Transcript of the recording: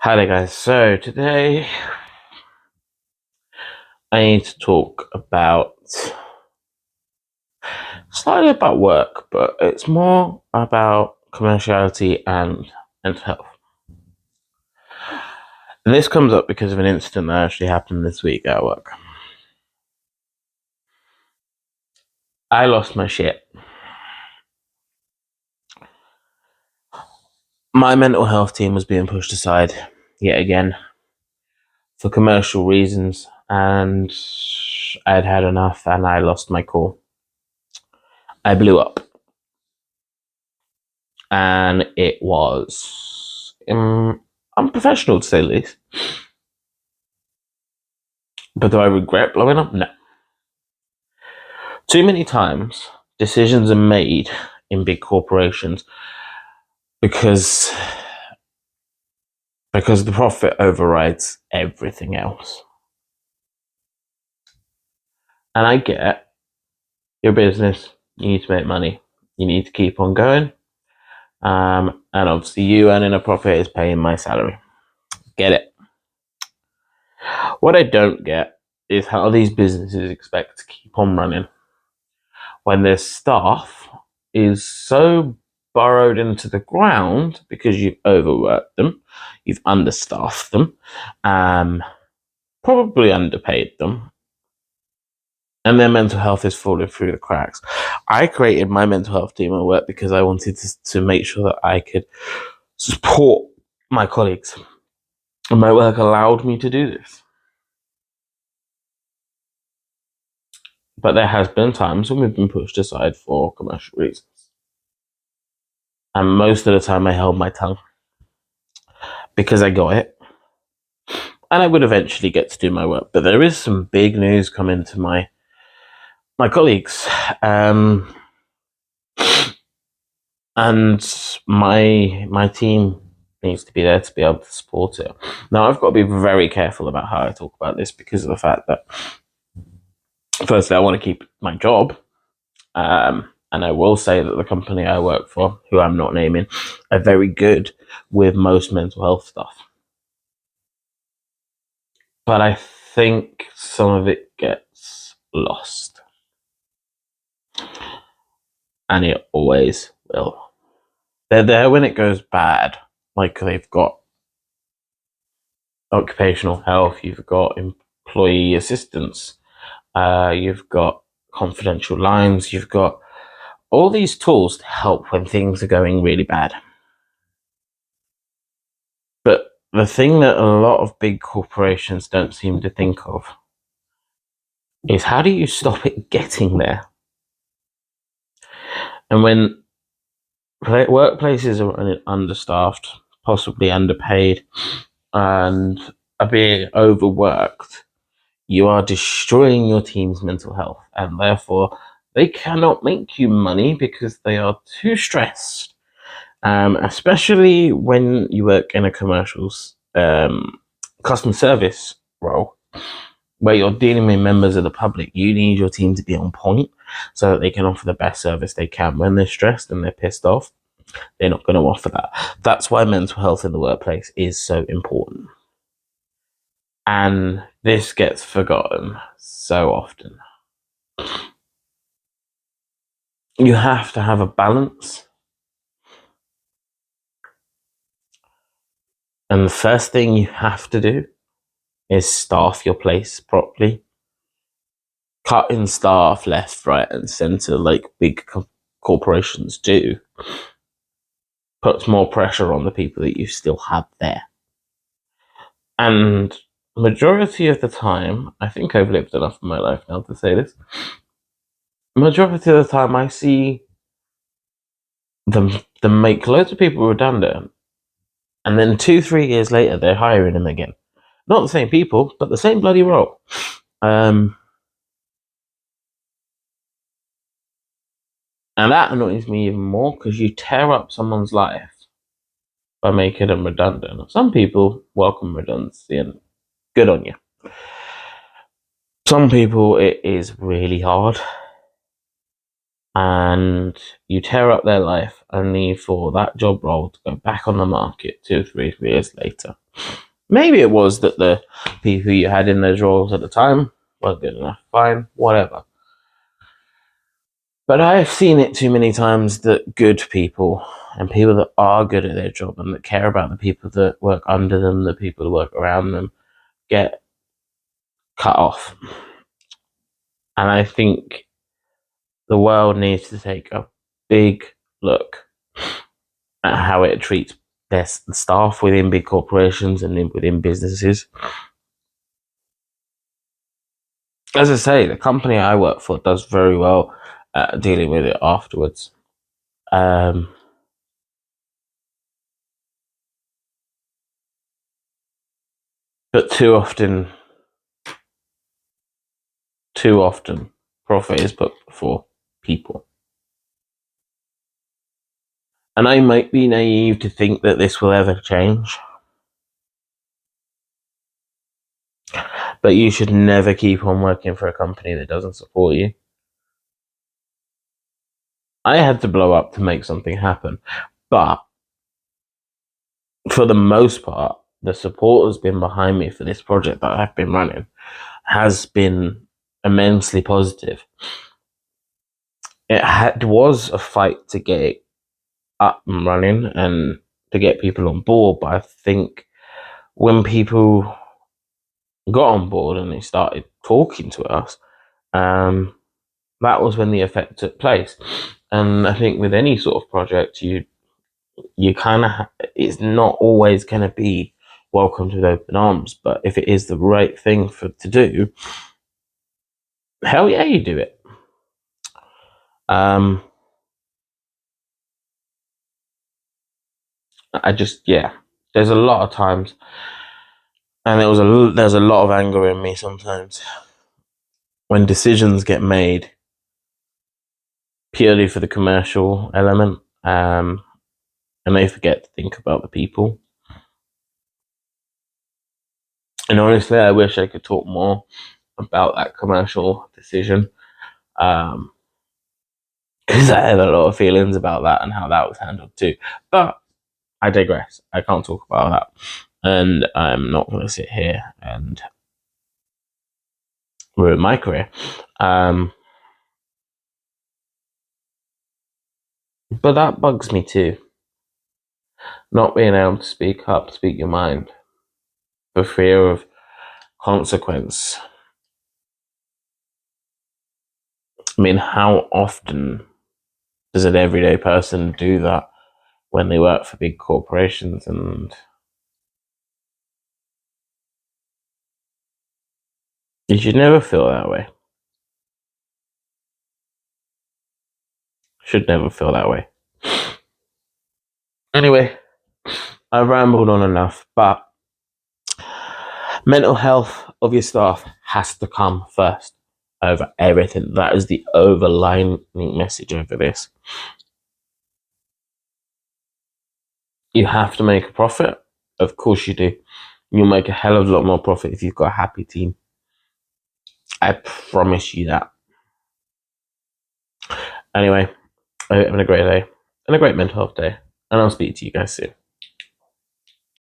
Hi there, guys. So today I need to talk about slightly about work, but it's more about commerciality and mental health. And this comes up because of an incident that actually happened this week at work. I lost my shit. My mental health team was being pushed aside yet again for commercial reasons, and I'd had enough and I lost my cool. I blew up. And it was unprofessional to say the least. But do I regret blowing up? No. Too many times, decisions are made in big corporations because the profit overrides everything else. And I get your business, you need to make money, you need to keep on going. And obviously, you earning a profit is paying my salary. Get it. What I don't get is how these businesses expect to keep on running when their staff is so burrowed into the ground because you've overworked them, you've understaffed them, probably underpaid them, and their mental health is falling through the cracks. I created my mental health team at work because I wanted to make sure that I could support my colleagues. And my work allowed me to do this. But there has been times when we've been pushed aside for commercial reasons. And most of the time I held my tongue because I got it. And I would eventually get to do my work. But there is some big news coming to my colleagues. And my team needs to be there to be able to support it. Now, I've got to be very careful about how I talk about this because of the fact that, firstly, I want to keep my job. And I will say that the company I work for, who I'm not naming, are very good with most mental health stuff. But I think some of it gets lost. And it always will. They're there when it goes bad. Like they've got occupational health, you've got employee assistance, you've got confidential lines, you've got all these tools to help when things are going really bad. But the thing that a lot of big corporations don't seem to think of is how do you stop it getting there? And when workplaces are understaffed, possibly underpaid, and are being overworked, you are destroying your team's mental health, and therefore they cannot make you money because they are too stressed. Especially when you work in a commercials customer service role where you're dealing with members of the public. You need your team to be on point so that they can offer the best service they can. When they're stressed and they're pissed off, they're not going to offer that. That's why mental health in the workplace is so important. And this gets forgotten so often. You have to have a balance. And the first thing you have to do is staff your place properly. Cutting staff left, right, and centre like big corporations do puts more pressure on the people that you still have there. And majority of the time, I think I've lived enough of my life now to say this. Majority of the time, I see them make loads of people redundant, and then 2-3 years later, they're hiring them again. Not the same people, but the same bloody role. And that annoys me even more because you tear up someone's life by making them redundant. Some people welcome redundancy and good on you. Some people, it is really hard. and you tear up their life only for that job role to go back on the market 2 or 3 years later. Maybe it was that the people you had in those roles at the time weren't good enough. Fine, whatever. But I've seen it too many times that good people and people that are good at their job and that care about the people that work under them, the people that work around them, get cut off. And I think the world needs to take a big look at how it treats their staff within big corporations and within businesses. As I say, the company I work for does very well at dealing with it afterwards. But too often, profit is put before people. And I might be naive to think that this will ever change. But you should never keep on working for a company that doesn't support you. I had to blow up to make something happen. But for the most part, the support has been behind me for this project that I've been running has been immensely positive. It was a fight to get it up and running and to get people on board, but I think when people got on board and they started talking to us, that was when the effect took place. And I think with any sort of project, you kind of it's not always going to be welcomed with open arms, but if it is the right thing to do, hell yeah, you do it. There's a lot of times, and there's a lot of anger in me sometimes when decisions get made purely for the commercial element, and they forget to think about the people. And honestly, I wish I could talk more about that commercial decision, because I have a lot of feelings about that and how that was handled too. But I digress. I can't talk about that, and I'm not going to sit here and ruin my career. But that bugs me too. Not being able to speak up, speak your mind, for fear of consequence. I mean, how often does an everyday person do that when they work for big corporations? And you should never feel that way. Should never feel that way. Anyway, I've rambled on enough, but mental health of your staff has to come first over everything. That is the overlining message over this. You have to make a profit. Of course you do. You'll make a hell of a lot more profit if you've got a happy team. I promise you that. Anyway, I hope you're having a great day and a great mental health day, and I'll speak to you guys soon.